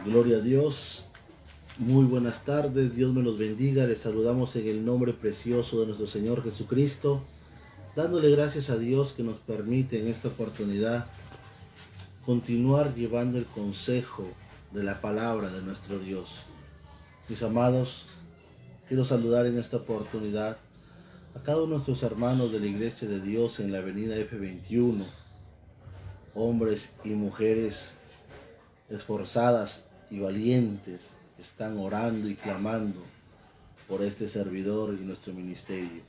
Gloria a Dios, muy buenas tardes, Dios me los bendiga, les saludamos en el nombre precioso de nuestro Señor Jesucristo, dándole gracias a Dios que nos permite en esta oportunidad continuar llevando el consejo de la palabra de nuestro Dios. Mis amados, quiero saludar en esta oportunidad a cada uno de nuestros hermanos de la Iglesia de Dios en la avenida F21, hombres y mujeres esforzadas y valientes que están orando y clamando por este servidor y nuestro ministerio.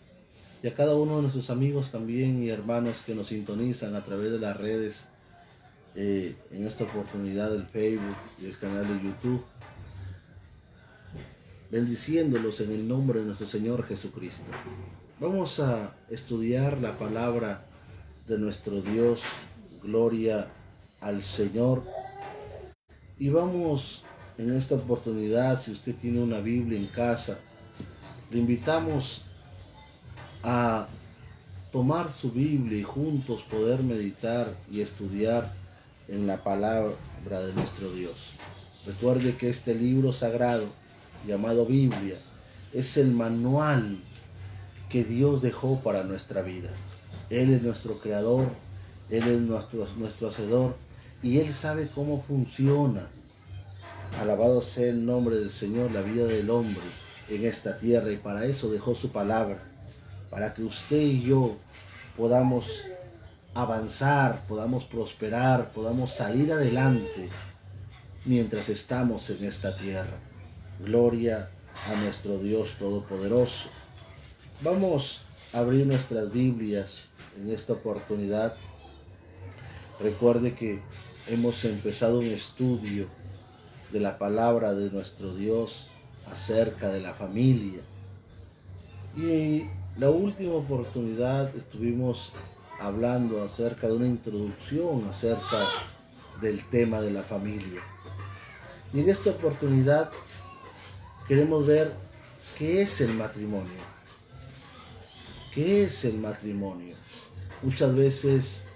Y a cada uno de nuestros amigos también y hermanos que nos sintonizan a través de las redes, en esta oportunidad del Facebook y el canal de YouTube, bendiciéndolos en el nombre de nuestro Señor Jesucristo. Vamos a estudiar la palabra de nuestro Dios, gloria al Señor. Y vamos en esta oportunidad, si usted tiene una Biblia en casa, le invitamos a tomar su Biblia y juntos poder meditar y estudiar en la palabra de nuestro Dios. Recuerde que este libro sagrado, llamado Biblia, es el manual que Dios dejó para nuestra vida. Él es nuestro creador, Él es nuestro hacedor, y Él sabe cómo funciona. Alabado sea el nombre del Señor, la vida del hombre en esta tierra, y para eso dejó su palabra, para que usted y yo podamos avanzar, podamos prosperar, podamos salir adelante mientras estamos en esta tierra. Gloria a nuestro Dios Todopoderoso. Vamos a abrir nuestras Biblias en esta oportunidad. Recuerde que hemos empezado un estudio de la palabra de nuestro Dios acerca de la familia. Y la última oportunidad estuvimos hablando acerca de una introducción acerca del tema de la familia. Y en esta oportunidad queremos ver qué es el matrimonio. ¿Qué es el matrimonio? Muchas veces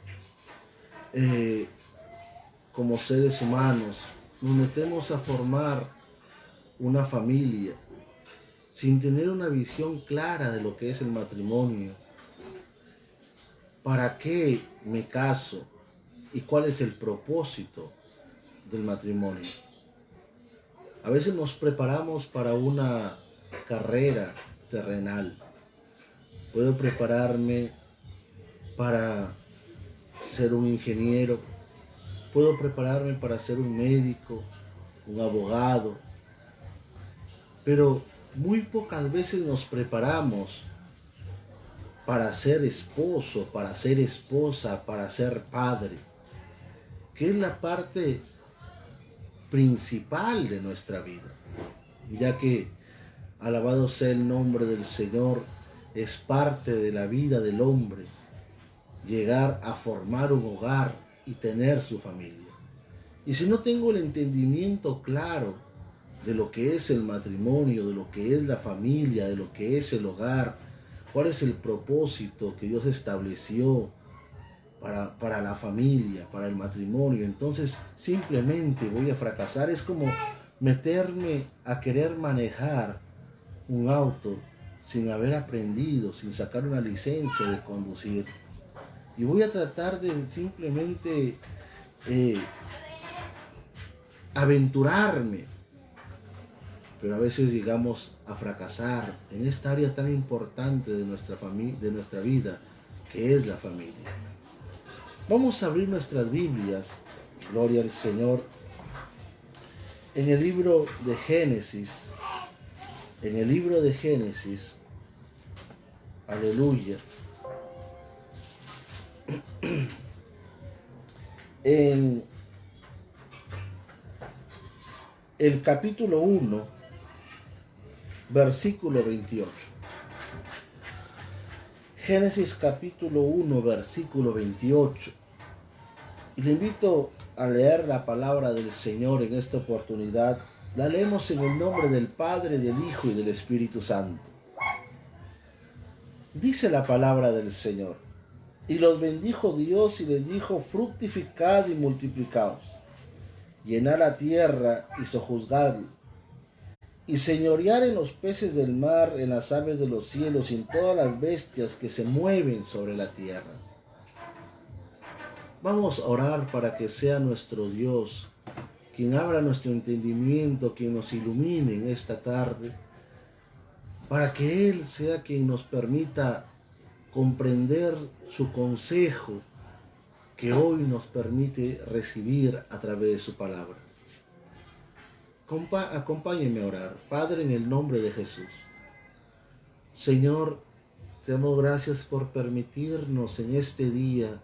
como seres humanos nos metemos a formar una familia sin tener una visión clara de lo que es el matrimonio. ¿Para qué me caso? ¿Y cuál es el propósito del matrimonio? A veces nos preparamos para una carrera terrenal. Puedo prepararme para ser un ingeniero, puedo prepararme para ser un médico, un abogado, pero muy pocas veces nos preparamos para ser esposo, para ser esposa, para ser padre, que es la parte principal de nuestra vida, ya que, alabado sea el nombre del Señor, es parte de la vida del hombre llegar a formar un hogar y tener su familia. Y si no tengo el entendimiento claro de lo que es el matrimonio, de lo que es la familia, de lo que es el hogar, cuál es el propósito que Dios estableció para la familia, para el matrimonio, entonces simplemente voy a fracasar. Es como meterme a querer manejar un auto sin haber aprendido, sin sacar una licencia de conducir. Y voy a tratar de simplemente aventurarme, pero a veces llegamos a fracasar en esta área tan importante de nuestra vida, que es la familia. Vamos a abrir nuestras Biblias, gloria al Señor, en el libro de Génesis. En el libro de Génesis, aleluya. En el capítulo 1, versículo 28. Génesis capítulo 1, versículo 28. Y le invito a leer la palabra del Señor en esta oportunidad. La leemos en el nombre del Padre, del Hijo y del Espíritu Santo. Dice la palabra del Señor: y los bendijo Dios y les dijo: fructificad y multiplicaos, llenad la tierra y sojuzgadla, y señorear en los peces del mar, en las aves de los cielos y en todas las bestias que se mueven sobre la tierra. Vamos a orar para que sea nuestro Dios quien abra nuestro entendimiento, quien nos ilumine en esta tarde, para que Él sea quien nos permita comprender su consejo que hoy nos permite recibir a través de su palabra. Acompáñenme a orar. Padre, en el nombre de Jesús. Señor, te damos gracias por permitirnos en este día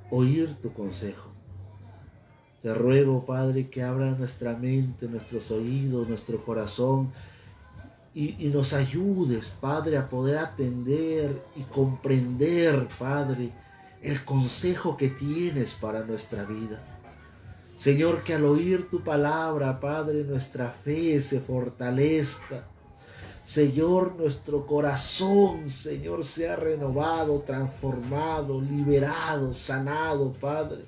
oír tu consejo. Te ruego, Padre, que abra nuestra mente, nuestros oídos, nuestro corazón y nos ayudes, Padre, a poder atender y comprender, Padre, el consejo que tienes para nuestra vida. Señor, que al oír tu palabra, Padre, nuestra fe se fortalezca. Señor, nuestro corazón, Señor, sea renovado, transformado, liberado, sanado, Padre.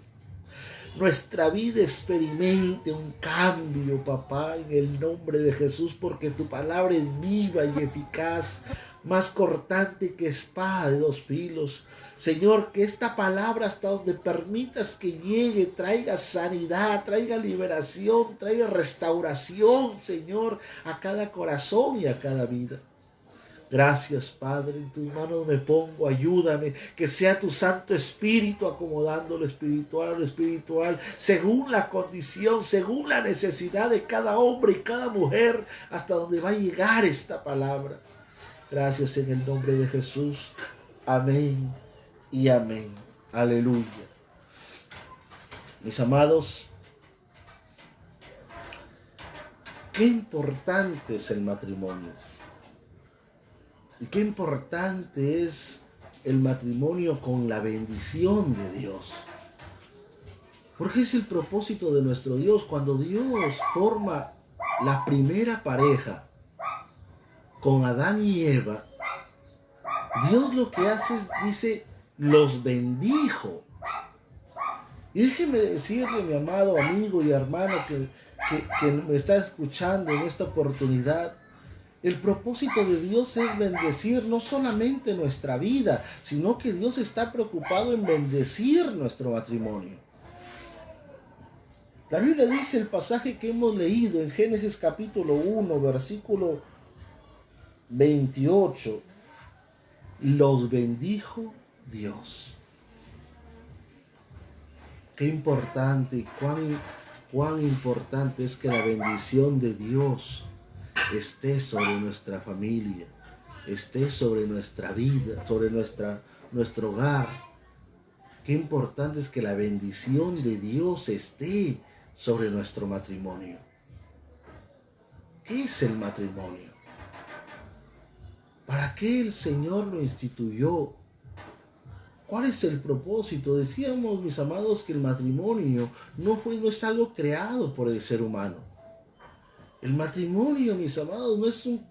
Nuestra vida experimente un cambio, papá, en el nombre de Jesús, porque tu palabra es viva y eficaz, más cortante que espada de dos filos. Señor, que esta palabra, hasta donde permitas que llegue, traiga sanidad, traiga liberación, traiga restauración, Señor, a cada corazón y a cada vida. Gracias, Padre, en tus manos me pongo, ayúdame, que sea tu Santo Espíritu acomodando lo espiritual a lo espiritual, según la condición, según la necesidad de cada hombre y cada mujer, hasta donde va a llegar esta palabra. Gracias en el nombre de Jesús. Amén y amén. Aleluya. Mis amados, qué importante es el matrimonio. Y qué importante es el matrimonio con la bendición de Dios. Porque es el propósito de nuestro Dios. Cuando Dios forma la primera pareja con Adán y Eva, Dios lo que hace es, dice, los bendijo. Y déjeme decirle, mi amado amigo y hermano que me está escuchando en esta oportunidad, el propósito de Dios es bendecir no solamente nuestra vida, sino que Dios está preocupado en bendecir nuestro matrimonio. La Biblia dice, el pasaje que hemos leído en Génesis capítulo 1, versículo 28, los bendijo Dios. Qué importante y cuán importante es que la bendición de Dios esté sobre nuestra familia, esté sobre nuestra vida, sobre nuestro hogar. Qué importante es que la bendición de Dios esté sobre nuestro matrimonio. ¿Qué es el matrimonio? ¿Para qué el Señor lo instituyó? ¿Cuál es el propósito? Decíamos, mis amados, que el matrimonio no es algo creado por el ser humano. El matrimonio, mis amados,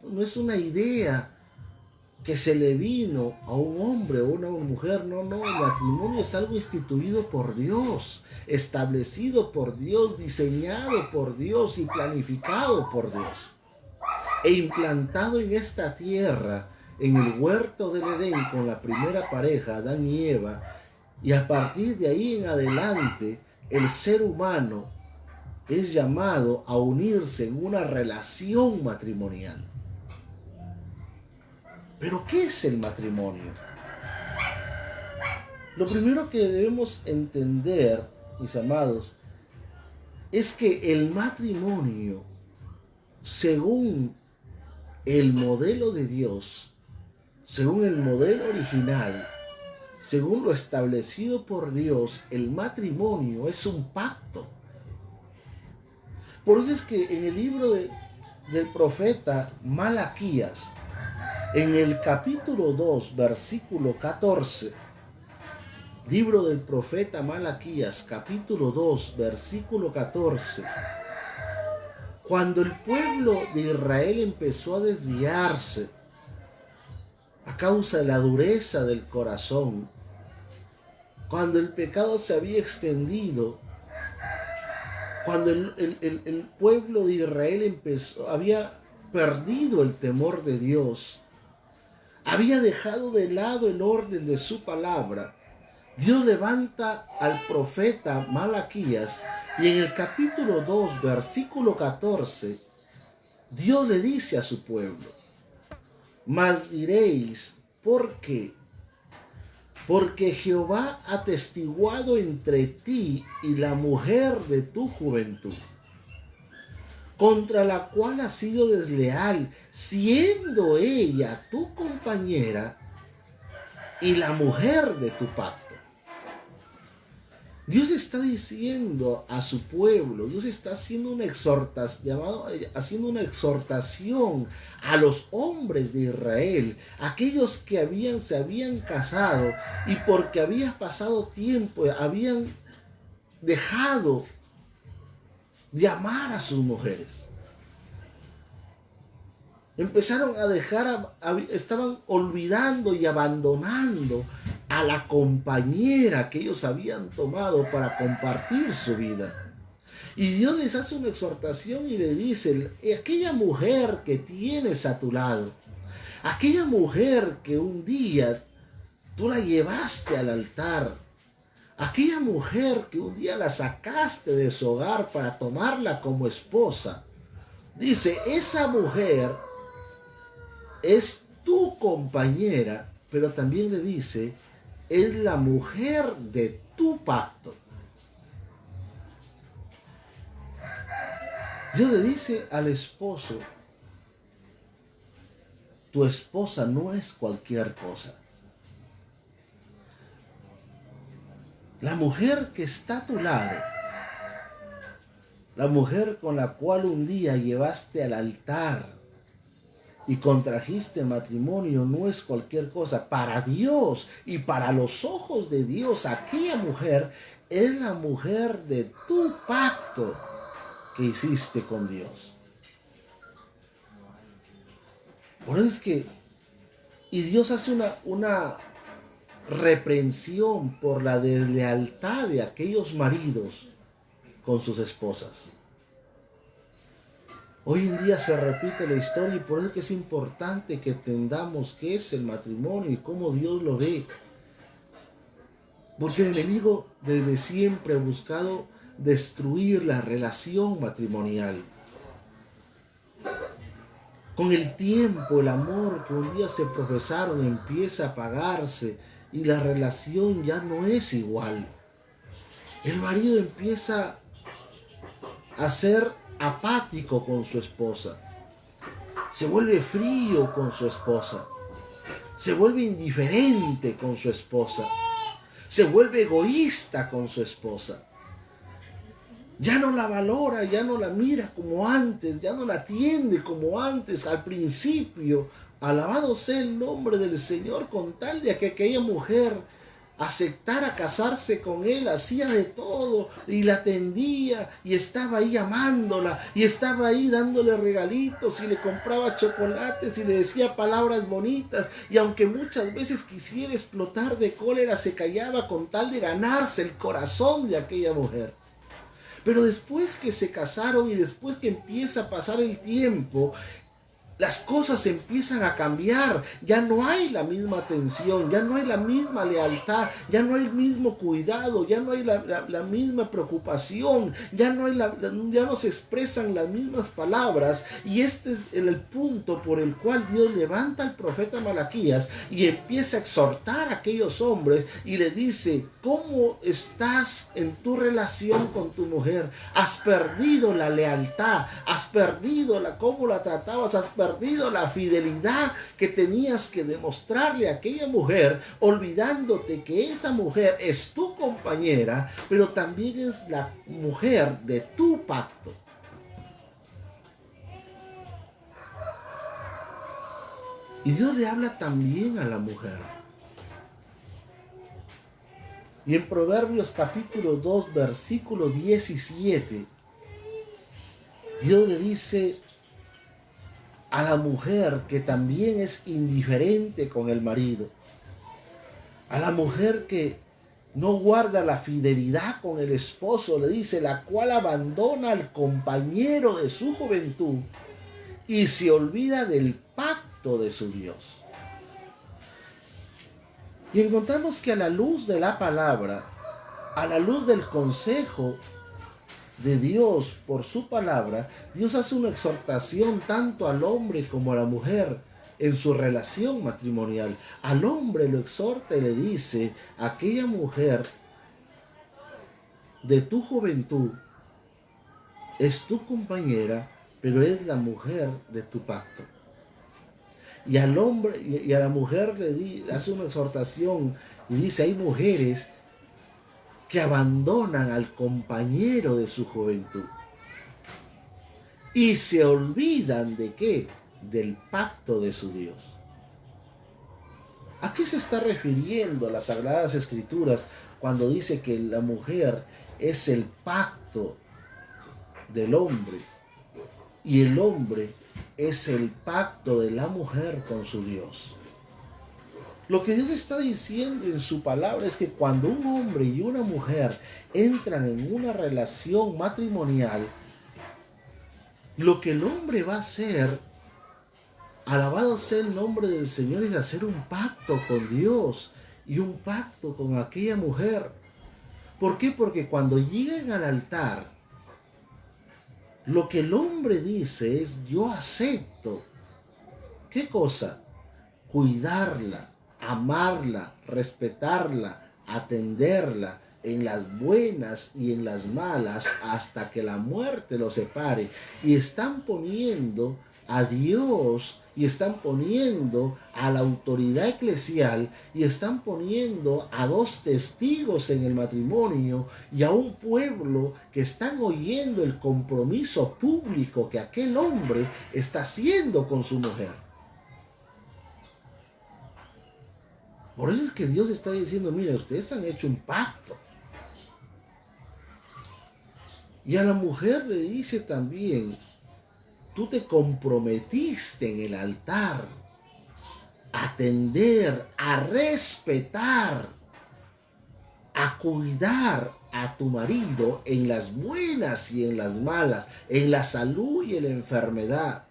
no es una idea que se le vino a un hombre o a una mujer. No, el matrimonio es algo instituido por Dios, establecido por Dios, diseñado por Dios y planificado por Dios. E implantado en esta tierra, en el huerto del Edén con la primera pareja, Adán y Eva, y a partir de ahí en adelante, el ser humano es llamado a unirse en una relación matrimonial. ¿Pero qué es el matrimonio? Lo primero que debemos entender, mis amados, es que el matrimonio, según el modelo de Dios, según el modelo original, según lo establecido por Dios, el matrimonio es un pacto. Por eso es que en el libro del profeta Malaquías, en el capítulo 2, versículo 14, libro del profeta Malaquías, capítulo 2, versículo 14, cuando el pueblo de Israel empezó a desviarse a causa de la dureza del corazón, cuando el pecado se había extendido, Cuando el pueblo de Israel había perdido el temor de Dios, había dejado de lado el orden de su palabra, Dios levanta al profeta Malaquías y en el capítulo 2, versículo 14, Dios le dice a su pueblo: mas diréis, ¿por qué? Porque Jehová ha atestiguado entre ti y la mujer de tu juventud, contra la cual has sido desleal, siendo ella tu compañera y la mujer de tu pacto. Dios está diciendo a su pueblo, Dios está haciendo una exhortación a los hombres de Israel, aquellos que se habían casado y porque había pasado tiempo, habían dejado de amar a sus mujeres. Empezaron a estaban olvidando y abandonando a la compañera que ellos habían tomado para compartir su vida. Y Dios les hace una exhortación y le dice: aquella mujer que tienes a tu lado, aquella mujer que un día tú la llevaste al altar, aquella mujer que un día la sacaste de su hogar para tomarla como esposa, dice, esa mujer es tu compañera, pero también le dice, es la mujer de tu pacto. Dios le dice al esposo: tu esposa no es cualquier cosa. La mujer que está a tu lado, la mujer con la cual un día llevaste al altar y contrajiste matrimonio, no es cualquier cosa. Para Dios y para los ojos de Dios, aquella mujer es la mujer de tu pacto que hiciste con Dios. Por eso es que, y Dios hace una reprensión por la deslealtad de aquellos maridos con sus esposas. Hoy en día se repite la historia y por eso es que es importante que entendamos qué es el matrimonio y cómo Dios lo ve. Porque el enemigo desde siempre ha buscado destruir la relación matrimonial. Con el tiempo, el amor que un día se profesaron empieza a apagarse y la relación ya no es igual. El marido empieza a ser apático con su esposa, se vuelve frío con su esposa, se vuelve indiferente con su esposa, se vuelve egoísta con su esposa. Ya no la valora, ya no la mira como antes, ya no la atiende como antes. Al principio, alabado sea el nombre del Señor, con tal de que aquella mujer aceptara casarse con él, hacía de todo y la atendía y estaba ahí amándola y estaba ahí dándole regalitos y le compraba chocolates y le decía palabras bonitas, y aunque muchas veces quisiera explotar de cólera, se callaba con tal de ganarse el corazón de aquella mujer. Pero después que se casaron y después que empieza a pasar el tiempo, las cosas empiezan a cambiar. Ya no hay la misma atención, ya no hay la misma lealtad, ya no hay el mismo cuidado, ya no hay la misma preocupación, ya no se expresan las mismas palabras. Y este es el punto por el cual Dios levanta al profeta Malaquías y empieza a exhortar a aquellos hombres y le dice: ¿cómo estás en tu relación con tu mujer? Has perdido la lealtad, has perdido cómo la tratabas, has perdido la fidelidad que tenías que demostrarle a aquella mujer, olvidándote que esa mujer es tu compañera, pero también es la mujer de tu pacto. Y Dios le habla también a la mujer. Y en Proverbios capítulo 2, versículo 17, Dios le dice a la mujer que también es indiferente con el marido, a la mujer que no guarda la fidelidad con el esposo, le dice, la cual abandona al compañero de su juventud y se olvida del pacto de su Dios. Y encontramos que a la luz de la palabra, a la luz del consejo de Dios por su palabra, Dios hace una exhortación tanto al hombre como a la mujer en su relación matrimonial. Al hombre lo exhorta y le dice, aquella mujer de tu juventud es tu compañera, pero es la mujer de tu pacto. Y al hombre y a la mujer le hace una exhortación y dice, hay mujeres que abandonan al compañero de su juventud y se olvidan de qué, del pacto de su Dios. ¿A qué se está refiriendo las Sagradas Escrituras cuando dice que la mujer es el pacto del hombre y el hombre es el pacto de la mujer con su Dios? Lo que Dios está diciendo en su palabra es que cuando un hombre y una mujer entran en una relación matrimonial, lo que el hombre va a hacer, alabado sea el nombre del Señor, es hacer un pacto con Dios y un pacto con aquella mujer. ¿Por qué? Porque cuando lleguen al altar, lo que el hombre dice es, yo acepto. ¿Qué cosa? Cuidarla, amarla, respetarla, atenderla en las buenas y en las malas hasta que la muerte los separe. Y están poniendo a Dios y están poniendo a la autoridad eclesial y están poniendo a dos testigos en el matrimonio y a un pueblo que están oyendo el compromiso público que aquel hombre está haciendo con su mujer. Por eso es que Dios está diciendo, mira, ustedes han hecho un pacto. Y a la mujer le dice también, tú te comprometiste en el altar a atender, a respetar, a cuidar a tu marido en las buenas y en las malas, en la salud y en la enfermedad,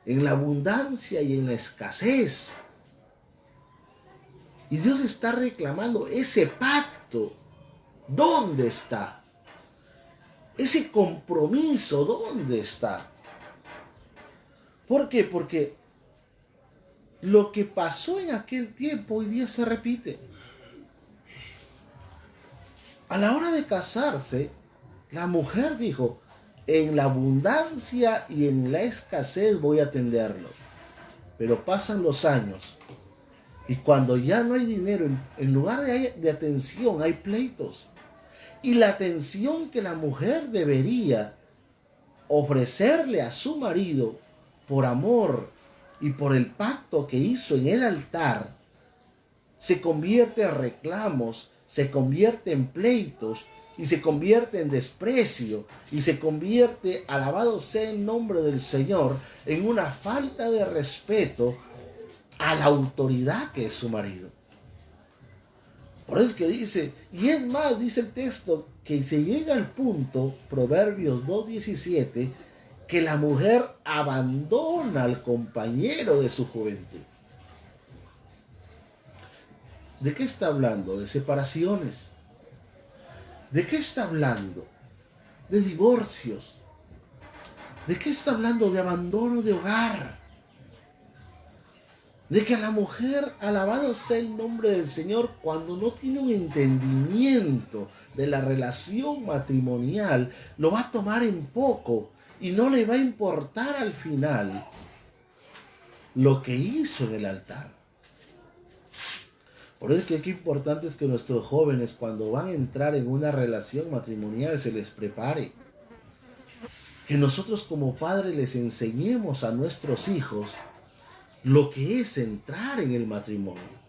en la abundancia y en la escasez. Y Dios está reclamando ese pacto. ¿Dónde está? Ese compromiso, ¿dónde está? ¿Por qué? Porque lo que pasó en aquel tiempo hoy día se repite. A la hora de casarse, la mujer dijo, en la abundancia y en la escasez voy a atenderlo. Pero pasan los años y cuando ya no hay dinero, en lugar de atención hay pleitos. Y la atención que la mujer debería ofrecerle a su marido por amor y por el pacto que hizo en el altar, se convierte en reclamos, se convierte en pleitos y se convierte en desprecio y se convierte, alabado sea el nombre del Señor, en una falta de respeto a la autoridad que es su marido. Por eso es que dice, y es más, dice el texto, que se llega al punto, Proverbios 2:17, que la mujer abandona al compañero de su juventud. ¿De qué está hablando? De separaciones. ¿De qué está hablando? De divorcios. ¿De qué está hablando? De abandono de hogar. De que a la mujer, alabado sea el nombre del Señor, cuando no tiene un entendimiento de la relación matrimonial, lo va a tomar en poco y no le va a importar al final lo que hizo en el altar. Por eso es que qué importante es que nuestros jóvenes, cuando van a entrar en una relación matrimonial, se les prepare. Que nosotros como padres les enseñemos a nuestros hijos lo que es entrar en el matrimonio.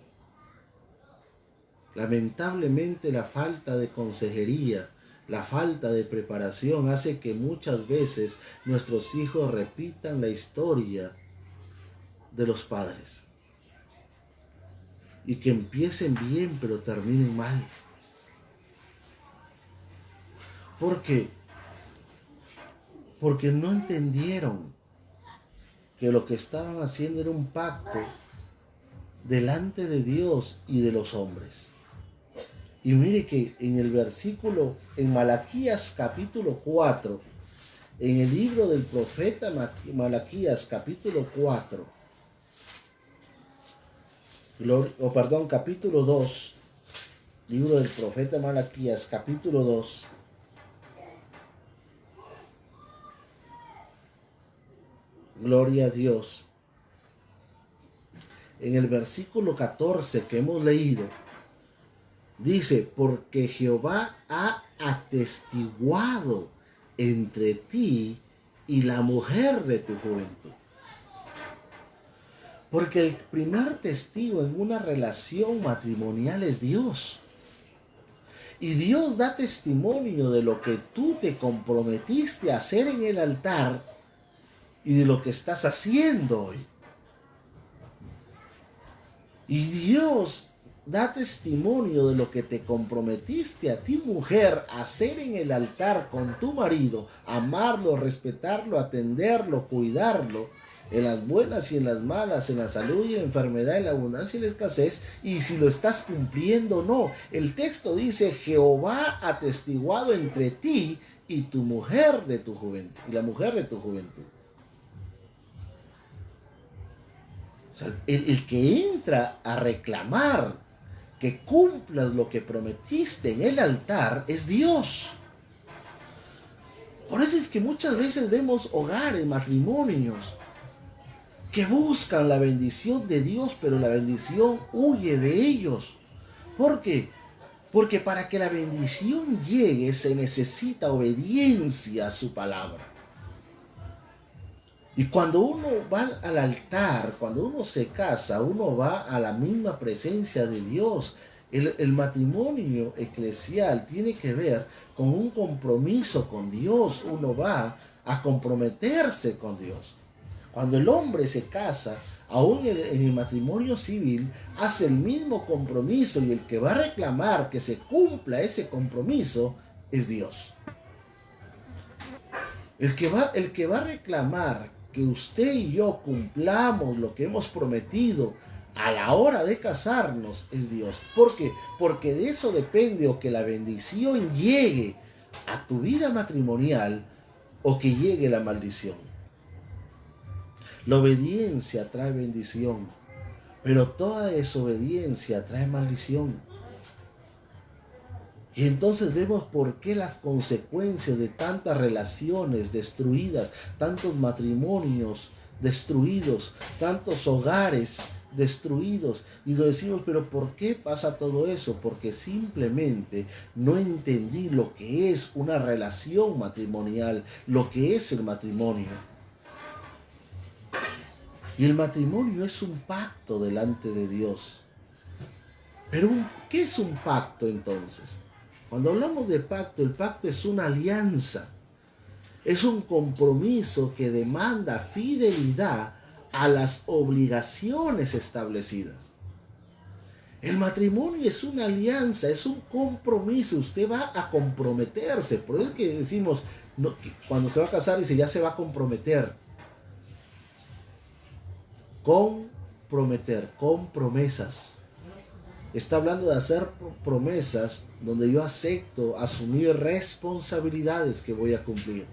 Lamentablemente la falta de consejería, la falta de preparación hace que muchas veces nuestros hijos repitan la historia de los padres. Y que empiecen bien pero terminen mal. ¿Por qué? Porque no entendieron que lo que estaban haciendo era un pacto delante de Dios y de los hombres. Y mire que en el versículo, en Malaquías capítulo 4, en el libro del profeta Malaquías capítulo 4, capítulo 2, libro del profeta Malaquías capítulo 2, gloria a Dios. En el versículo 14 que hemos leído, dice, porque Jehová ha atestiguado entre ti y la mujer de tu juventud. Porque el primer testigo en una relación matrimonial es Dios. Y Dios da testimonio de lo que tú te comprometiste a hacer en el altar y de lo que estás haciendo hoy. Y Dios da testimonio de lo que te comprometiste a ti, mujer, a hacer en el altar con tu marido, amarlo, respetarlo, atenderlo, cuidarlo, en las buenas y en las malas, en la salud y en la enfermedad, en la abundancia y la escasez, y si lo estás cumpliendo o no. El texto dice, Jehová ha atestiguado entre ti y tu mujer de tu juventud, y la mujer de tu juventud. O sea, el que entra a reclamar que cumplas lo que prometiste en el altar es Dios. Por eso es que muchas veces vemos hogares, matrimonios, que buscan la bendición de Dios, pero la bendición huye de ellos. ¿Por qué? Porque para que la bendición llegue se necesita obediencia a su palabra. Y cuando uno va al altar, cuando uno se casa, uno va a la misma presencia de Dios. El matrimonio eclesial tiene que ver con un compromiso con Dios. Uno va a comprometerse con Dios. Cuando el hombre se casa, aún en el matrimonio civil, hace el mismo compromiso y el que va a reclamar que se cumpla ese compromiso es Dios. El que va a reclamar que usted y yo cumplamos lo que hemos prometido a la hora de casarnos es Dios. ¿Por qué? Porque de eso depende o que la bendición llegue a tu vida matrimonial o que llegue la maldición. La obediencia trae bendición, pero toda desobediencia trae maldición. Y entonces vemos por qué las consecuencias de tantas relaciones destruidas, tantos matrimonios destruidos, tantos hogares destruidos. Y lo decimos, pero ¿por qué pasa todo eso? Porque simplemente no entendí lo que es una relación matrimonial, lo que es el matrimonio. Y el matrimonio es un pacto delante de Dios. Pero ¿qué es un pacto entonces? Cuando hablamos de pacto, el pacto es una alianza. Es un compromiso que demanda fidelidad a las obligaciones establecidas. El matrimonio es una alianza, es un compromiso. Usted va a comprometerse. Por eso es que decimos, no, que cuando se va a casar, dice, ya se va a comprometer. Comprometer, con promesas. Está hablando de hacer promesas donde yo acepto asumir responsabilidades que voy a cumplir.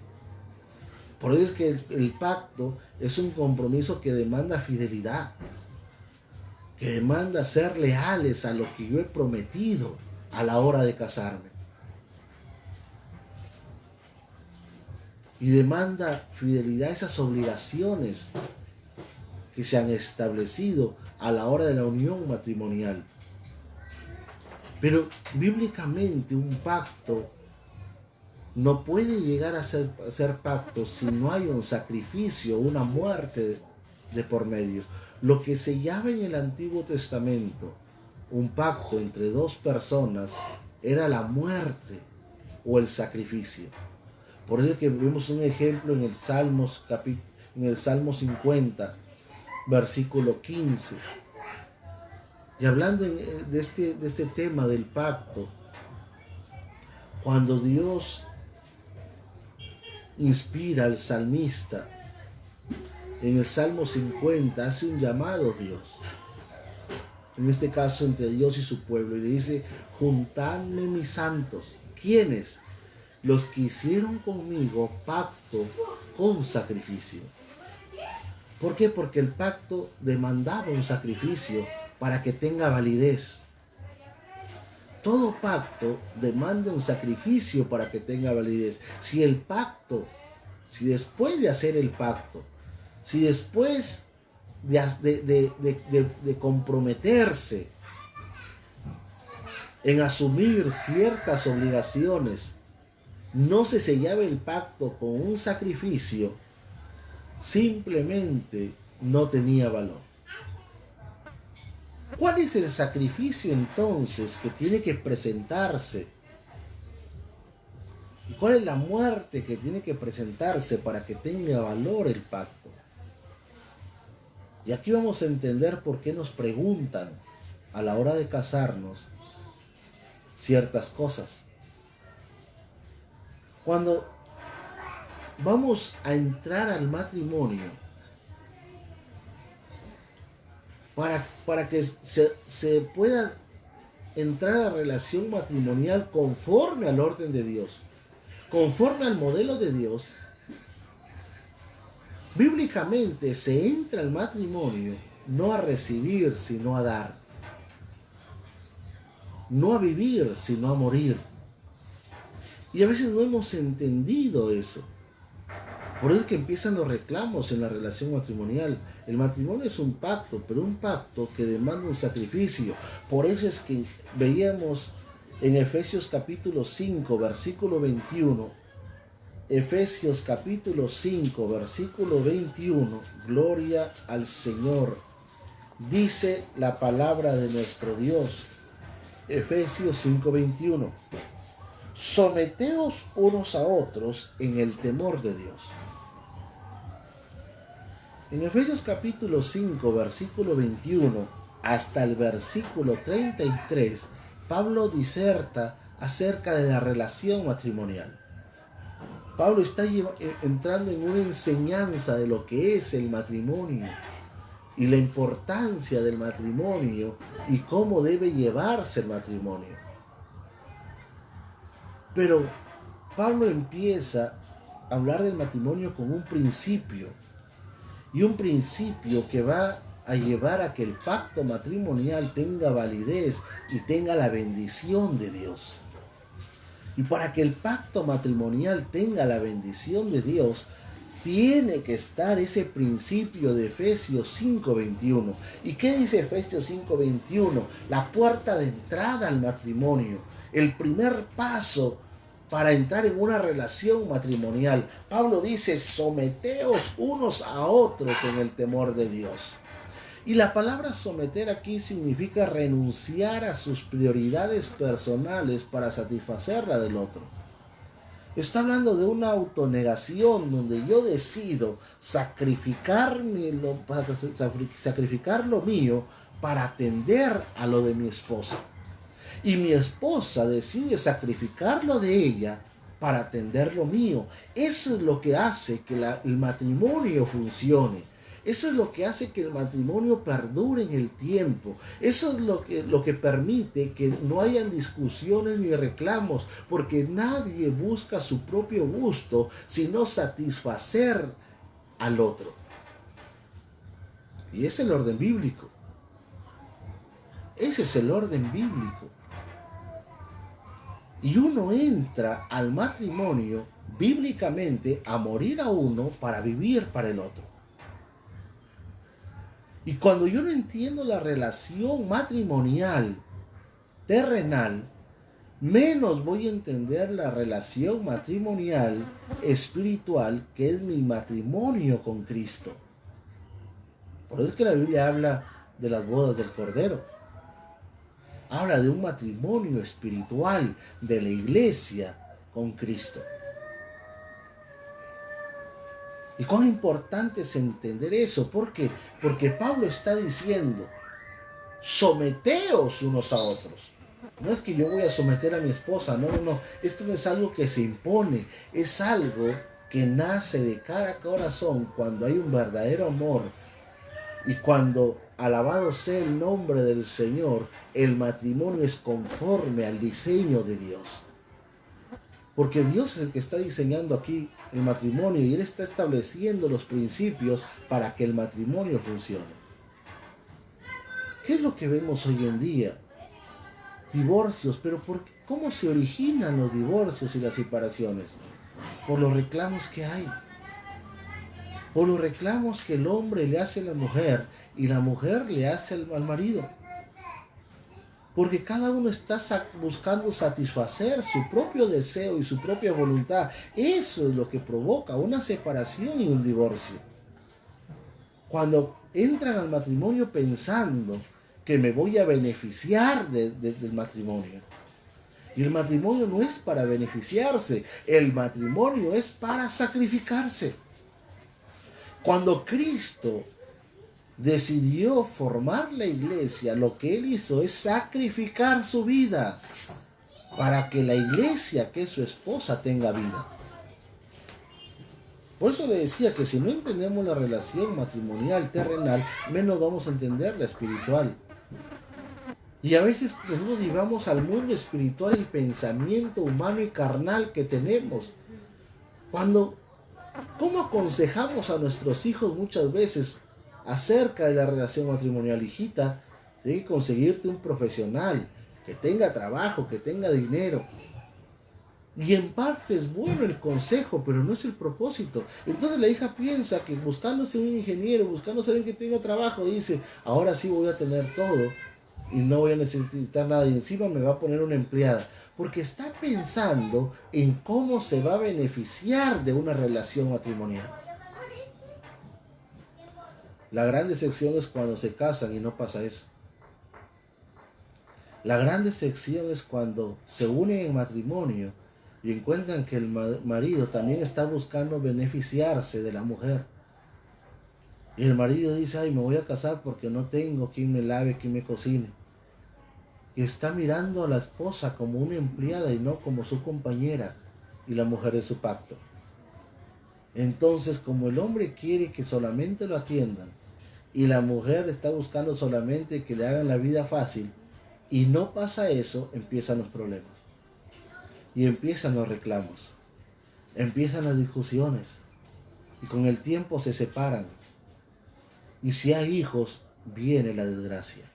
Por eso es que el pacto es un compromiso que demanda fidelidad, que demanda ser leales a lo que yo he prometido a la hora de casarme. Y demanda fidelidad a esas obligaciones que se han establecido a la hora de la unión matrimonial. Pero bíblicamente un pacto no puede llegar a ser pacto si no hay un sacrificio, una muerte de por medio. Lo que se llama en el Antiguo Testamento un pacto entre dos personas era la muerte o el sacrificio. Por eso es que vemos un ejemplo en el Salmo 50, versículo 15. Y hablando de este tema del pacto, cuando Dios inspira al salmista. En el Salmo 50 hace un llamado a Dios, en este caso entre Dios y su pueblo, y le dice: juntadme mis santos. ¿Quiénes? Los que hicieron conmigo pacto con sacrificio. ¿Por qué? Porque el pacto demandaba un sacrificio para que tenga validez. Todo pacto demanda un sacrificio para que tenga validez. Si después de hacer el pacto, si después de comprometerse en asumir ciertas obligaciones, no se sellaba el pacto con un sacrificio, simplemente no tenía valor. ¿Cuál es el sacrificio entonces que tiene que presentarse? ¿Y cuál es la muerte que tiene que presentarse para que tenga valor el pacto? Y aquí vamos a entender por qué nos preguntan a la hora de casarnos ciertas cosas. Cuando vamos a entrar al matrimonio, para que se pueda entrar a la relación matrimonial conforme al orden de Dios, conforme al modelo de Dios, bíblicamente se entra al matrimonio no a recibir, sino a dar, no a vivir, sino a morir. Y a veces no hemos entendido eso. Por eso es que empiezan los reclamos en la relación matrimonial. El matrimonio es un pacto, pero un pacto que demanda un sacrificio. Por eso es que veíamos en Efesios capítulo 5, versículo 21. Efesios capítulo 5, versículo 21. Gloria al Señor. Dice la palabra de nuestro Dios. Efesios 5, 21. Someteos unos a otros en el temor de Dios. En Efesios capítulo 5, versículo 21 hasta el versículo 33, Pablo diserta acerca de la relación matrimonial. Pablo está entrando en una enseñanza de lo que es el matrimonio y la importancia del matrimonio y cómo debe llevarse el matrimonio. Pero Pablo empieza a hablar del matrimonio con un principio. Y un principio que va a llevar a que el pacto matrimonial tenga validez y tenga la bendición de Dios. Y para que el pacto matrimonial tenga la bendición de Dios, tiene que estar ese principio de Efesios 5:21. ¿Y qué dice Efesios 5:21? La puerta de entrada al matrimonio, el primer paso para entrar en una relación matrimonial. Pablo dice: someteos unos a otros en el temor de Dios. Y la palabra someter aquí significa renunciar a sus prioridades personales para satisfacer la del otro. Está hablando de una autonegación donde yo decido sacrificar lo mío para atender a lo de mi esposa. Y mi esposa decide sacrificar lo de ella para atender lo mío. Eso es lo que hace que el matrimonio funcione. Eso es lo que hace que el matrimonio perdure en el tiempo. Eso es lo que permite que no hayan discusiones ni reclamos, porque nadie busca su propio gusto, sino satisfacer al otro. Y ese es el orden bíblico. Ese es el orden bíblico. Y uno entra al matrimonio bíblicamente a morir a uno para vivir para el otro. Y cuando yo no entiendo la relación matrimonial terrenal, menos voy a entender la relación matrimonial espiritual, que es mi matrimonio con Cristo. Por eso es que la Biblia habla de las bodas del Cordero. Habla de un matrimonio espiritual de la iglesia con Cristo. ¿Y cuán importante es entender eso? ¿Por qué? Porque Pablo está diciendo: someteos unos a otros. No es que yo voy a someter a mi esposa, no. Esto no es algo que se impone, es algo que nace de cada corazón cuando hay un verdadero amor y cuando, alabado sea el nombre del Señor, el matrimonio es conforme al diseño de Dios. Porque Dios es el que está diseñando aquí el matrimonio y Él está estableciendo los principios para que el matrimonio funcione. ¿Qué es lo que vemos hoy en día? Divorcios, pero ¿cómo se originan los divorcios y las separaciones? Por los reclamos que hay. Por los reclamos que el hombre le hace a la mujer y la mujer le hace al marido. Porque cada uno está buscando satisfacer su propio deseo y su propia voluntad. Eso es lo que provoca una separación y un divorcio. Cuando entran al matrimonio pensando que me voy a beneficiar del matrimonio. Y el matrimonio no es para beneficiarse, el matrimonio es para sacrificarse. Cuando Cristo decidió formar la iglesia, lo que Él hizo es sacrificar su vida para que la iglesia, que es su esposa, tenga vida. Por eso le decía que si no entendemos la relación matrimonial terrenal, menos vamos a entender la espiritual. Y a veces nosotros llevamos al mundo espiritual el pensamiento humano y carnal que tenemos. ¿Cómo aconsejamos a nuestros hijos muchas veces acerca de la relación matrimonial? Hijita, tienes que conseguirte un profesional que tenga trabajo, que tenga dinero. Y en parte es bueno el consejo, pero no es el propósito. Entonces la hija piensa que buscándose un ingeniero, buscándose alguien que tenga trabajo, dice, ahora sí voy a tener todo y no voy a necesitar nada. Y encima me va a poner una empleada. Porque está pensando en cómo se va a beneficiar de una relación matrimonial. La gran decepción es cuando se casan y no pasa eso. La gran decepción es cuando se unen en matrimonio y encuentran que el marido también está buscando beneficiarse de la mujer. Y el marido dice, ay, me voy a casar porque no tengo quien me lave, quien me cocine. Y está mirando a la esposa como una empleada y no como su compañera, y la mujer es su pacto. Entonces, como el hombre quiere que solamente lo atiendan, y la mujer está buscando solamente que le hagan la vida fácil, y no pasa eso, empiezan los problemas. Y empiezan los reclamos. Empiezan las discusiones. Y con el tiempo se separan. Y si hay hijos, viene la desgracia.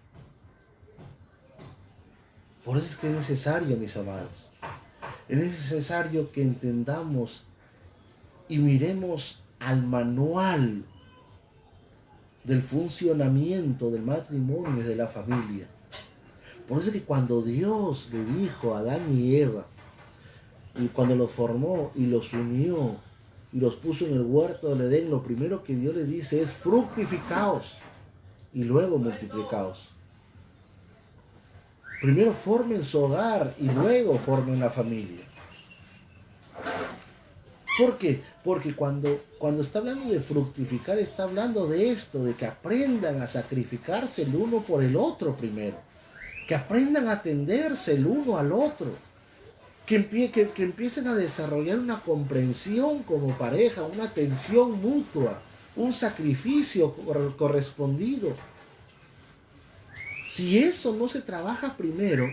Por eso es que es necesario, mis amados, es necesario que entendamos y miremos al manual del funcionamiento del matrimonio y de la familia. Por eso es que cuando Dios le dijo a Adán y Eva, y cuando los formó y los unió y los puso en el huerto del Edén, lo primero que Dios le dice es fructificaos y luego multiplicaos. Primero formen su hogar y luego formen la familia. ¿Por qué? Porque cuando está hablando de fructificar, está hablando de esto, de que aprendan a sacrificarse el uno por el otro primero. Que aprendan a atenderse el uno al otro. Que empiecen a desarrollar una comprensión como pareja, una atención mutua, un sacrificio correspondido. Si eso no se trabaja primero,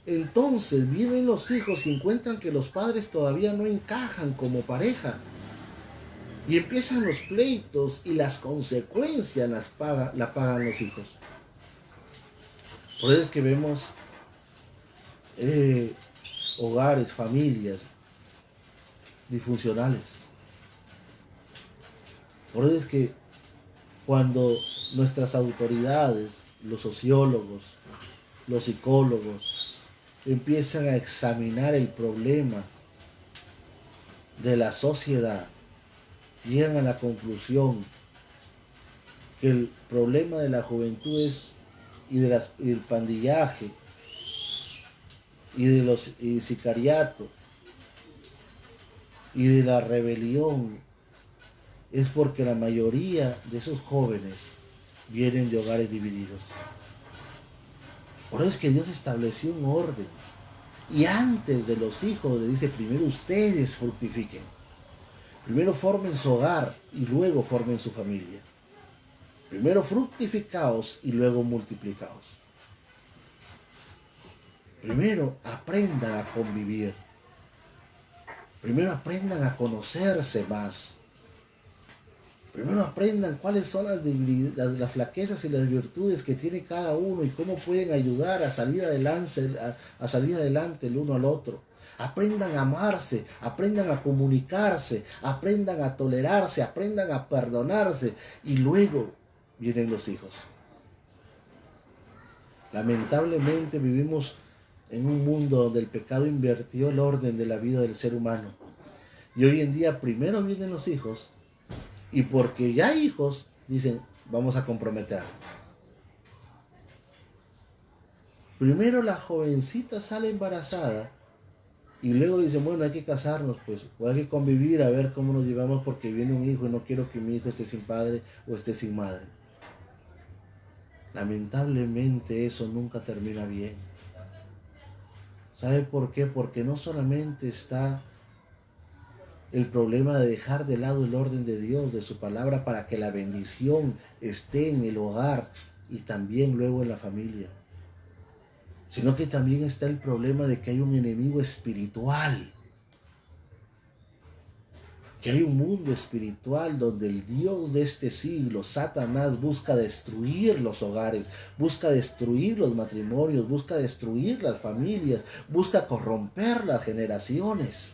entonces vienen los hijos y encuentran que los padres todavía no encajan como pareja. Y empiezan los pleitos y las consecuencias las pagan los hijos. Por eso es que vemos hogares, familias disfuncionales. Por eso es que cuando nuestras autoridades, los sociólogos, los psicólogos, empiezan a examinar el problema de la sociedad, llegan a la conclusión que el problema de la juventud y del pandillaje y sicariato y de la rebelión es porque la mayoría de esos jóvenes vienen de hogares divididos. Por eso es que Dios estableció un orden. Y antes de los hijos le dice, primero ustedes fructifiquen. Primero formen su hogar y luego formen su familia. Primero fructificaos y luego multiplicaos. Primero aprendan a convivir. Primero aprendan a conocerse más. Primero aprendan cuáles son las flaquezas y las virtudes que tiene cada uno y cómo pueden ayudar a salir adelante el uno al otro. Aprendan a amarse, aprendan a comunicarse, aprendan a tolerarse, aprendan a perdonarse y luego vienen los hijos. Lamentablemente vivimos en un mundo donde el pecado invirtió el orden de la vida del ser humano. Y hoy en día primero vienen los hijos y porque ya hay hijos dicen vamos a comprometer. Primero la jovencita sale embarazada y luego dicen bueno hay que casarnos pues o hay que convivir a ver cómo nos llevamos porque viene un hijo y no quiero que mi hijo esté sin padre o esté sin madre. Lamentablemente eso nunca termina bien. ¿Sabe por qué? Porque no solamente está el problema de dejar de lado el orden de Dios, de su palabra, para que la bendición esté en el hogar y también luego en la familia, sino que también está el problema de que hay un enemigo espiritual, que hay un mundo espiritual donde el Dios de este siglo, Satanás, busca destruir los hogares, busca destruir los matrimonios, busca destruir las familias, busca corromper las generaciones.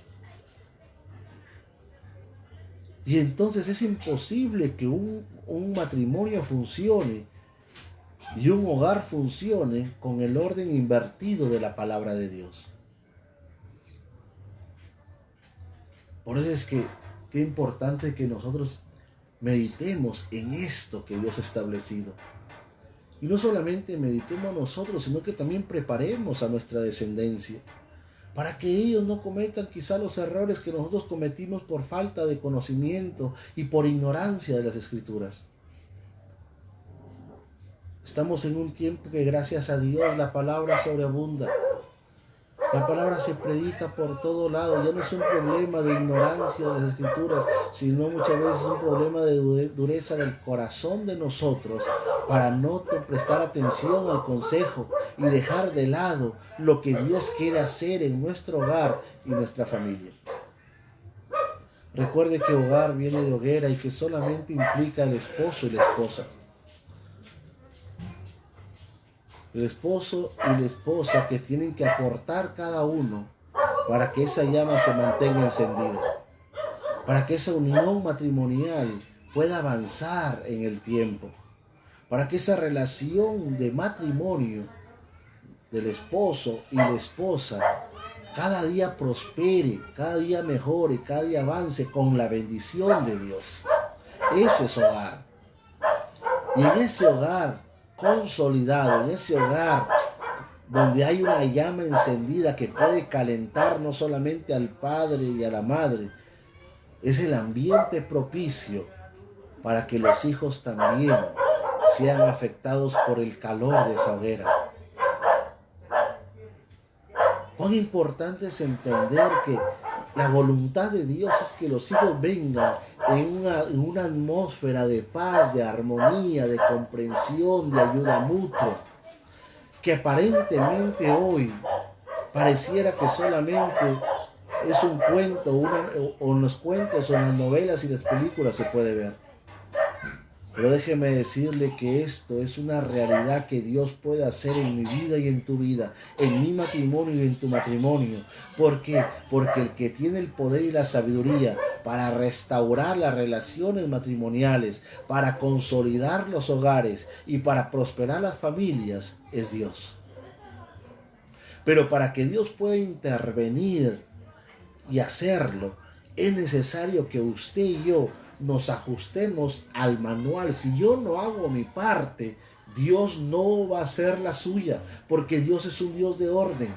Y entonces es imposible que un matrimonio funcione y un hogar funcione con el orden invertido de la palabra de Dios. Por eso es que qué importante que nosotros meditemos en esto que Dios ha establecido. Y no solamente meditemos nosotros, sino que también preparemos a nuestra descendencia para que ellos no cometan quizá los errores que nosotros cometimos por falta de conocimiento y por ignorancia de las Escrituras. Estamos en un tiempo que gracias a Dios la palabra sobreabunda. La palabra se predica por todo lado. Ya no es un problema de ignorancia de las Escrituras, sino muchas veces es un problema de dureza del corazón de nosotros para no prestar atención al consejo y dejar de lado lo que Dios quiere hacer en nuestro hogar y nuestra familia. Recuerde que hogar viene de hoguera y que solamente implica el esposo y la esposa. El esposo y la esposa que tienen que aportar cada uno para que esa llama se mantenga encendida, para que esa unión matrimonial pueda avanzar en el tiempo, para que esa relación de matrimonio del esposo y la esposa cada día prospere, cada día mejore, cada día avance con la bendición de Dios. Eso es hogar. Y en ese hogar consolidado, en ese hogar donde hay una llama encendida que puede calentar no solamente al padre y a la madre, es el ambiente propicio para que los hijos también sean afectados por el calor de esa hoguera. Cuán importante es entender que la voluntad de Dios es que los hijos vengan en una atmósfera de paz, de armonía, de comprensión, de ayuda mutua, que aparentemente hoy pareciera que solamente es un cuento, o en los cuentos, o en las novelas y las películas se puede ver. Pero déjeme decirle que esto es una realidad que Dios puede hacer en mi vida y en tu vida, en mi matrimonio y en tu matrimonio. ¿Por qué? Porque el que tiene el poder y la sabiduría para restaurar las relaciones matrimoniales, para consolidar los hogares y para prosperar las familias es Dios. Pero para que Dios pueda intervenir y hacerlo, es necesario que usted y yo nos ajustemos al manual. Si yo no hago mi parte, Dios no va a hacer la suya, porque Dios es un Dios de orden.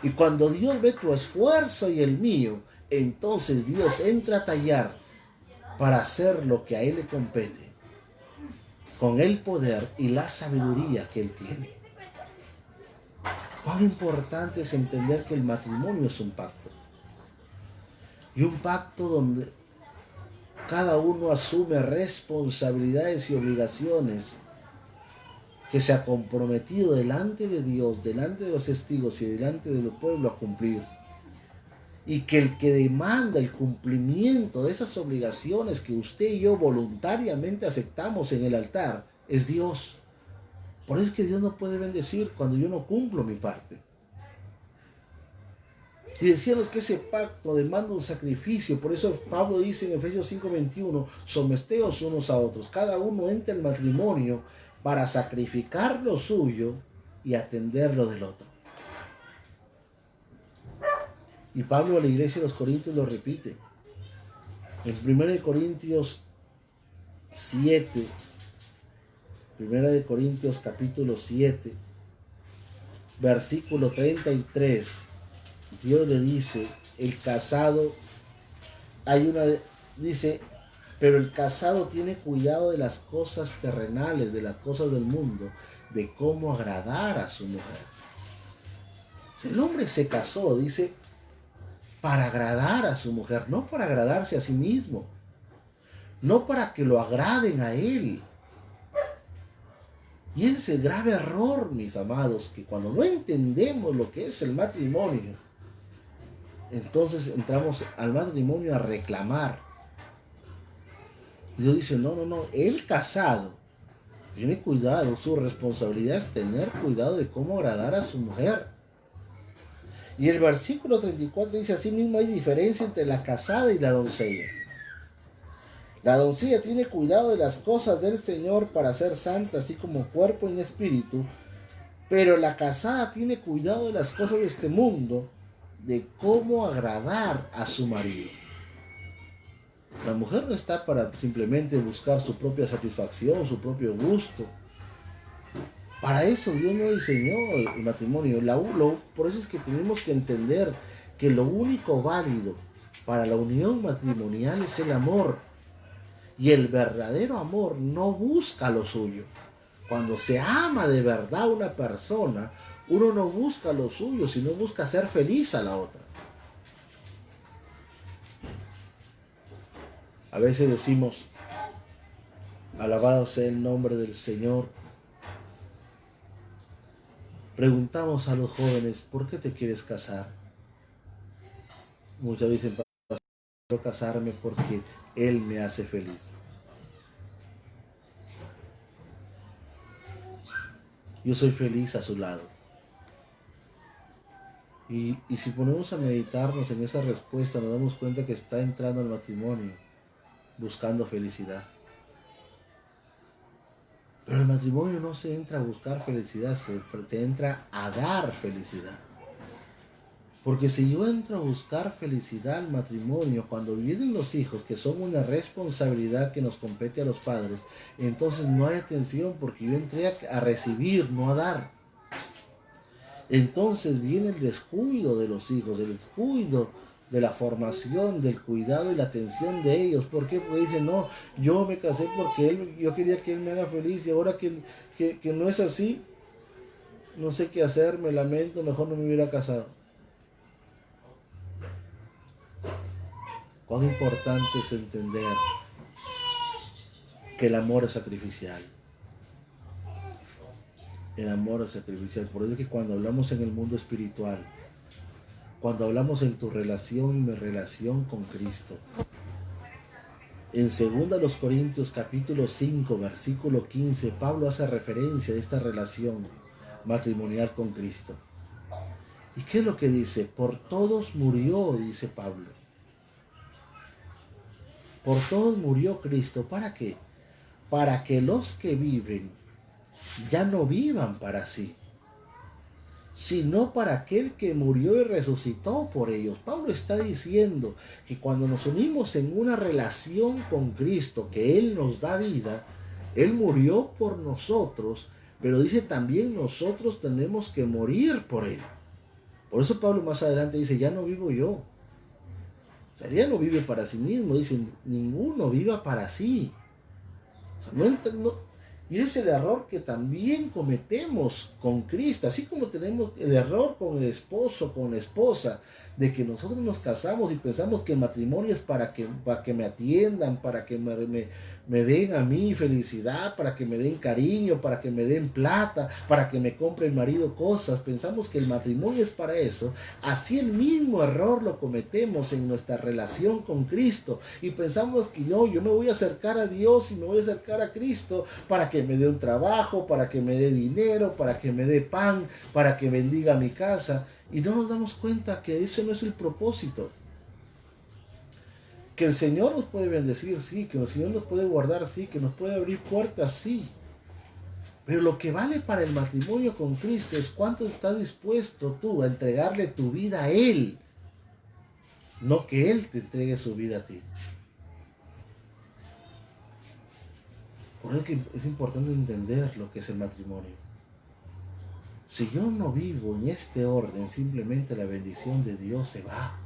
Y cuando Dios ve tu esfuerzo y el mío, entonces Dios entra a tallar para hacer lo que a Él le compete, con el poder y la sabiduría que Él tiene. Cuán importante es entender que el matrimonio es un pacto. Y Y un pacto donde cada uno asume responsabilidades y obligaciones que se ha comprometido delante de Dios, delante de los testigos y delante del pueblo a cumplir. Y que el que demanda el cumplimiento de esas obligaciones que usted y yo voluntariamente aceptamos en el altar es Dios. Por eso es que Dios no puede bendecir cuando yo no cumplo mi parte. Y decíamos que ese pacto demanda un sacrificio. Por eso Pablo dice en Efesios 5:21, someteos unos a otros. Cada uno entra al matrimonio para sacrificar lo suyo y atender lo del otro. Y Pablo a la iglesia de los Corintios lo repite. En 1 Corintios 7, 1 Corintios capítulo 7, versículo 33, Dios le dice, el casado, dice, pero el casado tiene cuidado de las cosas terrenales, de las cosas del mundo, de cómo agradar a su mujer. El hombre se casó, dice, para agradar a su mujer, no para agradarse a sí mismo, no para que lo agraden a él. Y ese es el grave error, mis amados, que cuando no entendemos lo que es el matrimonio, entonces entramos al matrimonio a reclamar. Y Dios dice, no, el casado tiene cuidado, su responsabilidad es tener cuidado de cómo agradar a su mujer. Y el versículo 34 dice, asimismo hay diferencia entre la casada y la doncella. La doncella tiene cuidado de las cosas del Señor para ser santa, así como cuerpo y espíritu, pero la casada tiene cuidado de las cosas de este mundo, de cómo agradar a su marido. La mujer no está para simplemente buscar su propia satisfacción, su propio gusto. Para eso Dios no diseñó el matrimonio. Por eso es que tenemos que entender que lo único válido para la unión matrimonial es el amor. Y el verdadero amor no busca lo suyo. Cuando se ama de verdad a una persona, uno no busca lo suyo, sino busca hacer feliz a la otra. A veces decimos, alabado sea el nombre del Señor. Preguntamos a los jóvenes, ¿por qué te quieres casar? Muchos dicen, quiero casarme porque Él me hace feliz. Yo soy feliz a su lado. Y si ponemos a meditarnos en esa respuesta, nos damos cuenta que está entrando al matrimonio buscando felicidad. Pero el matrimonio no se entra a buscar felicidad, se entra a dar felicidad. Porque si yo entro a buscar felicidad al matrimonio, cuando vienen los hijos, que son una responsabilidad que nos compete a los padres, entonces no hay atención porque yo entré a recibir, no a dar. Entonces viene el descuido de los hijos, el descuido de la formación, del cuidado y la atención de ellos. ¿Por qué? Porque dicen, no, yo me casé porque yo quería que él me haga feliz y ahora que no es así, no sé qué hacer, me lamento, mejor no me hubiera casado. Cuán importante es entender que el amor es sacrificial. El amor es sacrificial. Por eso es que cuando hablamos en el mundo espiritual, cuando hablamos en tu relación y mi relación con Cristo, en 2 Corintios capítulo 5, versículo 15, Pablo hace referencia de esta relación matrimonial con Cristo. ¿Y qué es lo que dice? Por todos murió, dice Pablo. Por todos murió Cristo. ¿Para qué? Para que los que viven ya no vivan para sí, sino para aquel que murió y resucitó por ellos. Pablo está diciendo que cuando nos unimos en una relación con Cristo, que Él nos da vida, Él murió por nosotros, pero dice también nosotros tenemos que morir por Él. Por eso Pablo más adelante dice, ya no vivo yo. O sea, ya no vive para sí mismo, dice, ninguno viva para sí. O sea, y ese es el error que también cometemos con Cristo, así como tenemos el error con el esposo, con la esposa, de que nosotros nos casamos y pensamos que el matrimonio es para que me atiendan, para que me den a mí felicidad, para que me den cariño, para que me den plata, para que me compre el marido cosas. Pensamos que el matrimonio es para eso. Así el mismo error lo cometemos en nuestra relación con Cristo y pensamos que yo me voy a acercar a Dios y me voy a acercar a Cristo para que me dé un trabajo, para que me dé dinero, para que me dé pan, para que bendiga mi casa. Y no nos damos cuenta que ese no es el propósito. Que el Señor nos puede bendecir, sí. Que el Señor nos puede guardar, sí. Que nos puede abrir puertas, sí. Pero lo que vale para el matrimonio con Cristo es cuánto estás dispuesto tú a entregarle tu vida a Él. No que Él te entregue su vida a ti. Por eso que es importante entender lo que es el matrimonio. Si yo no vivo en este orden, simplemente la bendición de Dios se va.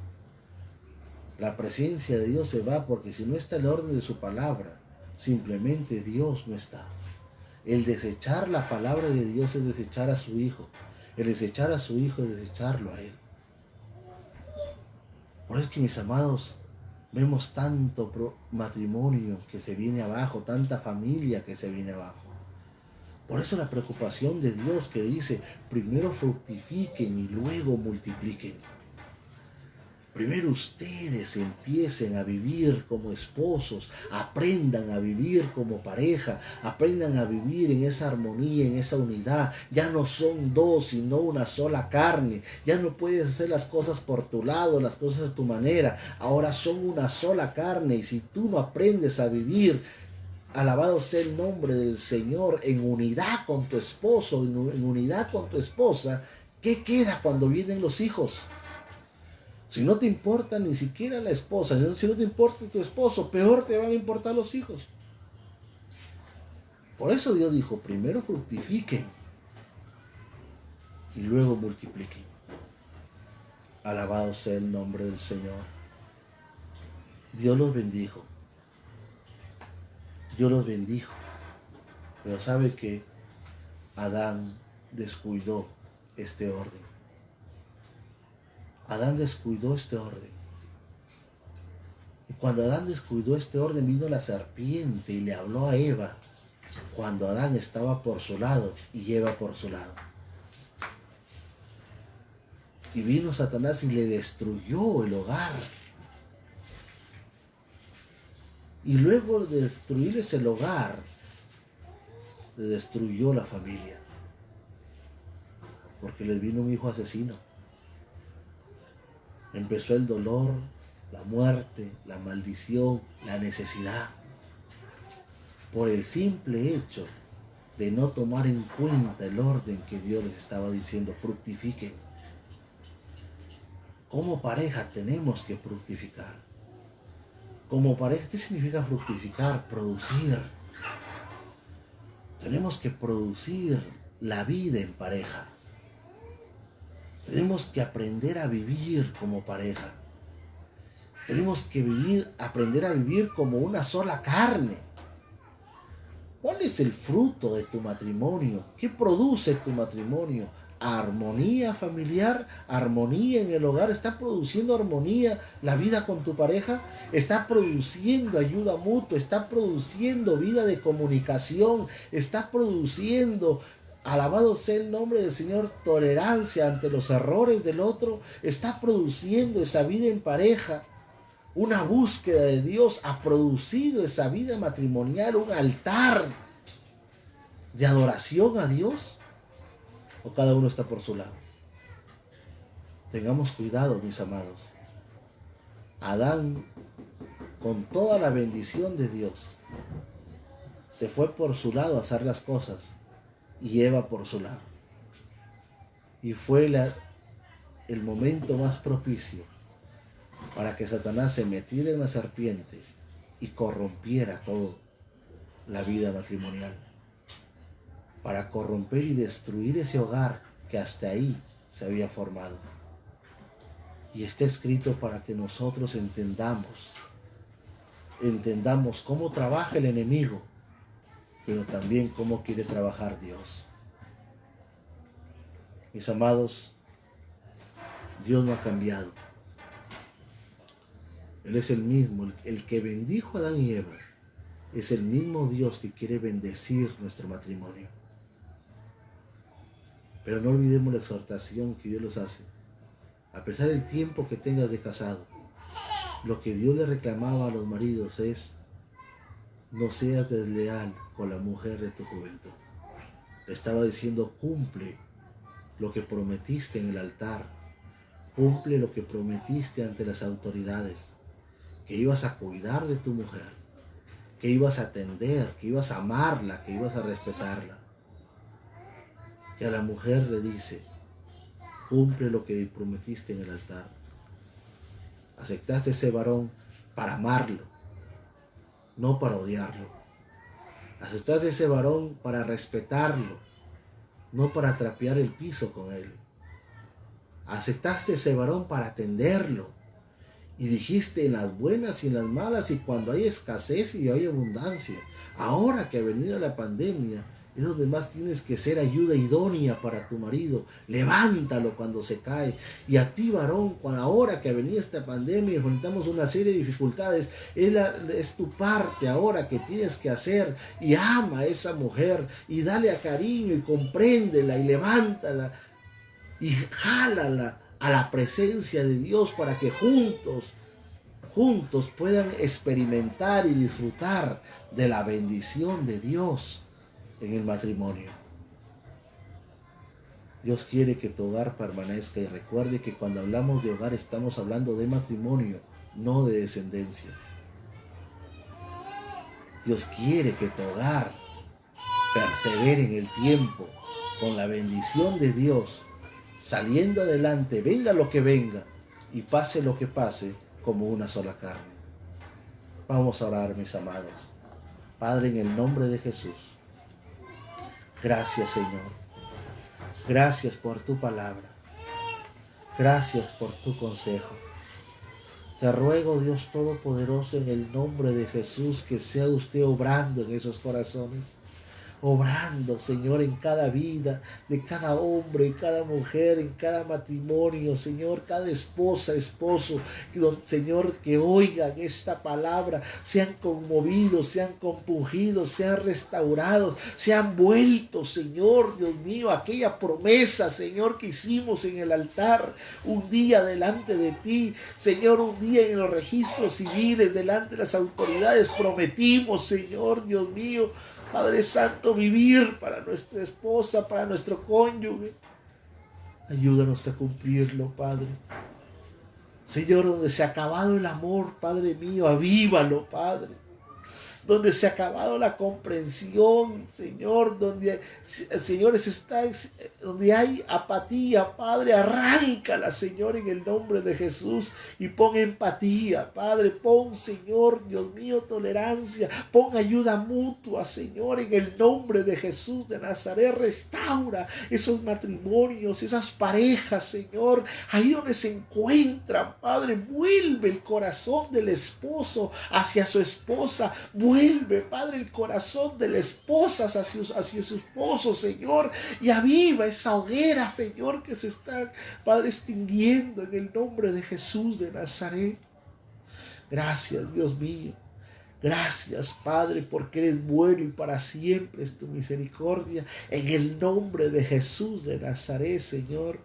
La presencia de Dios se va porque si no está el orden de su palabra, simplemente Dios no está. El desechar la palabra de Dios es desechar a su Hijo. El desechar a su Hijo es desecharlo a Él. Por eso es que, mis amados, vemos tanto matrimonio que se viene abajo, tanta familia que se viene abajo. Por eso la preocupación de Dios que dice, primero fructifiquen y luego multipliquen. Primero ustedes empiecen a vivir como esposos, aprendan a vivir como pareja, aprendan a vivir en esa armonía, en esa unidad. Ya no son dos, sino una sola carne. Ya no puedes hacer las cosas por tu lado, las cosas a tu manera. Ahora son una sola carne y si tú no aprendes a vivir, alabado sea el nombre del Señor, en unidad con tu esposo, en unidad con tu esposa, ¿qué queda cuando vienen los hijos? Si no te importa ni siquiera la esposa, si no te importa tu esposo, peor te van a importar los hijos. Por eso Dios dijo, primero fructifiquen y luego multipliquen. Alabado sea el nombre del Señor. Dios los bendijo. Dios los bendijo. Pero sabe que Adán descuidó este orden. Adán descuidó este orden. Y cuando Adán descuidó este orden, vino la serpiente y le habló a Eva, cuando Adán estaba por su lado y Eva por su lado. Y vino Satanás y le destruyó el hogar. Y luego de destruirles el hogar, le destruyó la familia. Porque les vino un hijo asesino. Empezó el dolor, la muerte, la maldición, la necesidad. Por el simple hecho de no tomar en cuenta el orden que Dios les estaba diciendo, fructifiquen. Como pareja tenemos que fructificar. Como pareja, ¿qué significa fructificar? Producir. Tenemos que producir la vida en pareja. Tenemos que aprender a vivir como pareja. Tenemos que aprender a vivir como una sola carne. ¿Cuál es el fruto de tu matrimonio? ¿Qué produce tu matrimonio? Armonía familiar, armonía en el hogar. ¿Está produciendo armonía la vida con tu pareja? ¿Está produciendo ayuda mutua? ¿Está produciendo vida de comunicación? ¿Está produciendo, alabado sea el nombre del Señor, tolerancia ante los errores del otro? ¿Está produciendo esa vida en pareja? Una búsqueda de Dios ha producido esa vida matrimonial, un altar de adoración a Dios. ¿O cada uno está por su lado? Tengamos cuidado, mis amados. Adán, con toda la bendición de Dios, se fue por su lado a hacer las cosas y Eva por su lado. Y fue el momento más propicio para que Satanás se metiera en la serpiente y corrompiera toda la vida matrimonial. Para corromper y destruir ese hogar que hasta ahí se había formado. Y está escrito para que nosotros entendamos cómo trabaja el enemigo, pero también cómo quiere trabajar Dios. Mis amados, Dios no ha cambiado. Él es el mismo, el que bendijo a Adán y Eva. Es el mismo Dios que quiere bendecir nuestro matrimonio. Pero no olvidemos la exhortación que Dios nos hace. A pesar del tiempo que tengas de casado, lo que Dios le reclamaba a los maridos es: no seas desleal con la mujer de tu juventud. Le estaba diciendo: cumple lo que prometiste en el altar. Cumple lo que prometiste ante las autoridades. Que ibas a cuidar de tu mujer. Que ibas a atender, que ibas a amarla, que ibas a respetarla. Y a la mujer le dice: cumple lo que prometiste en el altar. Aceptaste ese varón para amarlo, no para odiarlo. Aceptaste ese varón para respetarlo, no para trapear el piso con él. Aceptaste ese varón para atenderlo. Y dijiste en las buenas y en las malas, y cuando hay escasez y hay abundancia. Ahora que ha venido la pandemia, es donde más tienes que ser ayuda idónea para tu marido. Levántalo cuando se cae. Y a ti, varón, ahora que ha venido esta pandemia y enfrentamos una serie de dificultades, es tu parte ahora que tienes que hacer. Y ama a esa mujer y dale a cariño y compréndela y levántala y jálala a la presencia de Dios para que juntos puedan experimentar y disfrutar de la bendición de Dios en el matrimonio. Dios quiere que tu hogar permanezca, y recuerde que cuando hablamos de hogar estamos hablando de matrimonio, no de descendencia. Dios quiere que tu hogar persevere en el tiempo con la bendición de Dios, saliendo adelante, venga lo que venga y pase lo que pase, como una sola carne. Vamos a orar, mis amados. Padre, en el nombre de Jesús, gracias, Señor. Gracias por tu palabra. Gracias por tu consejo. Te ruego, Dios Todopoderoso, en el nombre de Jesús, que sea usted obrando en esos corazones. Obrando, Señor, en cada vida de cada hombre, en cada mujer, en cada matrimonio, Señor, cada esposa, esposo, Señor, que oigan esta palabra, sean conmovidos, sean compungidos, sean restaurados, sean vueltos, Señor, Dios mío, aquella promesa, Señor, que hicimos en el altar, un día delante de ti, Señor, un día en los registros civiles, delante de las autoridades, prometimos, Señor, Dios mío, Padre Santo, vivir para nuestra esposa, para nuestro cónyuge. Ayúdanos a cumplirlo, Padre. Señor, donde se ha acabado el amor, Padre mío, avívalo, Padre. Donde se ha acabado la comprensión, Señor, donde, señores, donde hay apatía, Padre, arráncala, Señor, en el nombre de Jesús, y pon empatía, Padre, pon, Señor, Dios mío, tolerancia, pon ayuda mutua, Señor, en el nombre de Jesús de Nazaret. Restaura esos matrimonios, esas parejas, Señor, ahí donde se encuentran, Padre, vuelve el corazón del esposo hacia su esposa, vuelve, Padre, el corazón de la esposa hacia su esposo, Señor, y aviva esa hoguera, Señor, que se está, Padre, extinguiendo en el nombre de Jesús de Nazaret. Gracias, Dios mío. Gracias, Padre, porque eres bueno y para siempre es tu misericordia. En el nombre de Jesús de Nazaret, Señor.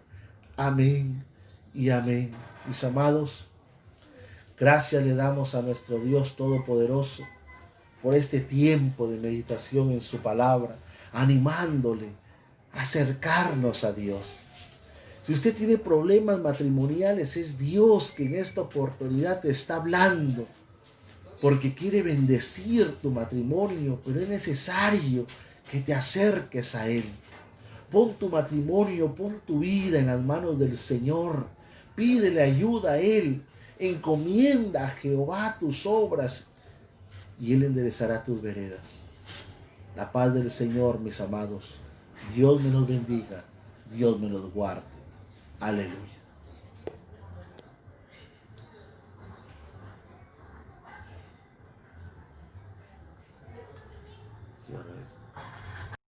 Amén y amén. Mis amados, gracias le damos a nuestro Dios Todopoderoso por este tiempo de meditación en su palabra, animándole a acercarnos a Dios. Si usted tiene problemas matrimoniales, es Dios que en esta oportunidad te está hablando, porque quiere bendecir tu matrimonio, pero es necesario que te acerques a Él. Pon tu matrimonio, pon tu vida en las manos del Señor. Pídele ayuda a Él. Encomienda a Jehová tus obras y Él enderezará tus veredas. La paz del Señor, mis amados. Dios me los bendiga. Dios me los guarde. Aleluya.